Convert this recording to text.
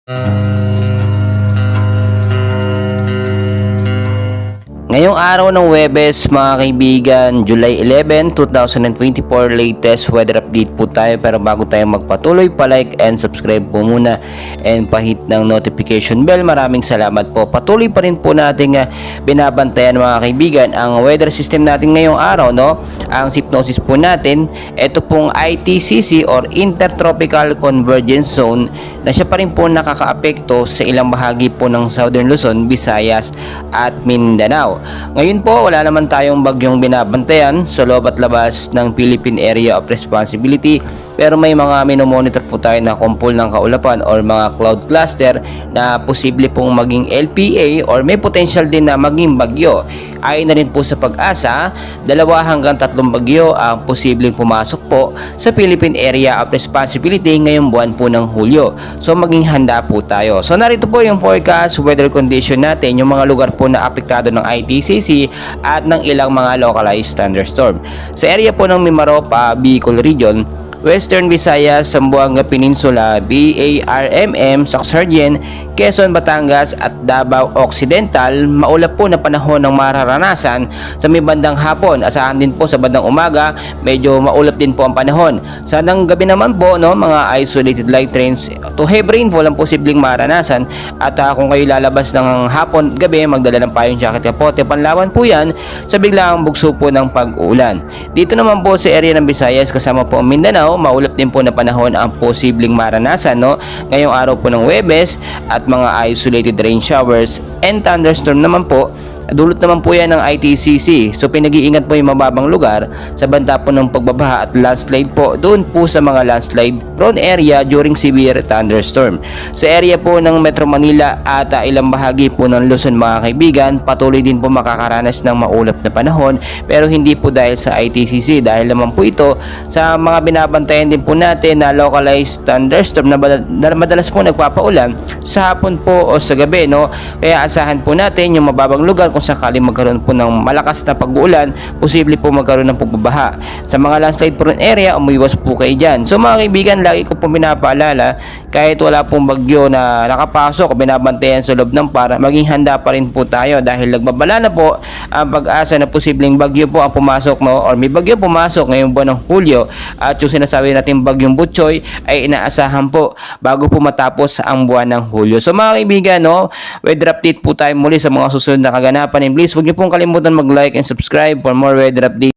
Ngayong araw ng Huwebes mga kaibigan, July 11, 2024, latest weather update po tayo. Pero bago tayo magpatuloy, pa-like and subscribe po muna and pahit ng notification bell. Maraming salamat po. Patuloy pa rin po nating binabantayan mga kaibigan ang weather system natin ngayong araw, no? Ang hypnosis po natin, ito pong ITCC or Intertropical Convergence Zone na siya pa rin po nakakaapekto sa ilang bahagi po ng Southern Luzon, Visayas at Mindanao. Ngayon po, wala naman tayong bagyong binabantayan sa loob at labas ng Philippine Area of Responsibility, pero may mga minomonitor po tayo na kumpol ng kaulapan or mga cloud cluster na posible pong maging LPA or may potential din na maging bagyo. Ayon na rin po sa Pag-asa, 2 hanggang 3 bagyo ang posibleng pumasok po sa Philippine Area of Responsibility ngayong buwan po ng Hulyo. So maging handa po tayo. So narito po yung forecast weather condition natin, yung mga lugar po na apektado ng ITCC at ng ilang mga localized thunderstorm. Sa area po ng Mimaropa, Bicol Region, Western Visayas, Zamboanga Peninsula, BARMM, Sacsayhuaman, Quezon, Batangas at Davao Occidental, maulap po na panahon ng mararanasan sa may bandang hapon. Asahan din po sa bandang umaga, medyo maulap din po ang panahon. Sa bandang gabi naman po, no, mga isolated light rains to heavy rainfall ang posibleng maranasan. At kung kayo lalabas ng hapon, gabi, magdala ng payong jacket, kapote, panlawan po yan sa biglaang bugso po ng pag-ulan. Dito naman po sa area ng Visayas kasama po ang Mindanao, maulap din po na panahon ang posibleng maranasan, no? Ngayong araw po ng Huwebes at mga isolated rain showers and thunderstorm naman po. Dulot naman po yan ng ITCC. So pinag-iingat po yung mababang lugar sa banta po ng pagbabaha at landslide po doon po sa mga landslide prone area during severe thunderstorm. Sa area po ng Metro Manila at ilang bahagi po ng Luzon mga kaibigan, patuloy din po makakaranas ng maulap na panahon, pero hindi po dahil sa ITCC, dahil naman po ito sa mga binabantayan din po natin na localized thunderstorm na madalas po nagpapaulan sa hapon po o sa gabi, no? Kaya asahan po natin yung mababang lugar kung sakali magkaroon po ng malakas na pag-uulan, posible po magkaroon ng pagbabaha. Sa mga landslide prone area, umiwas po kayo dyan. So mga kaibigan, lagi ko po pinapaalala, kahit wala pong bagyo na nakapasok o binabantayan sa loob ng para, maging handa pa rin po tayo dahil nagbabala na po ang pag-asa na posibleng bagyo po ang pumasok, no? Or may bagyo pumasok ngayong buwan ng Hulyo, at yung sinasabi natin bagyong Butchoy ay inaasahan po bago po matapos ang buwan ng Hulyo. So mga kaibigan, no, weather update po tayo muli sa mga susunod na kaganapan. And please, huwag niyo pong kalimutan mag-like and subscribe for more weather updates.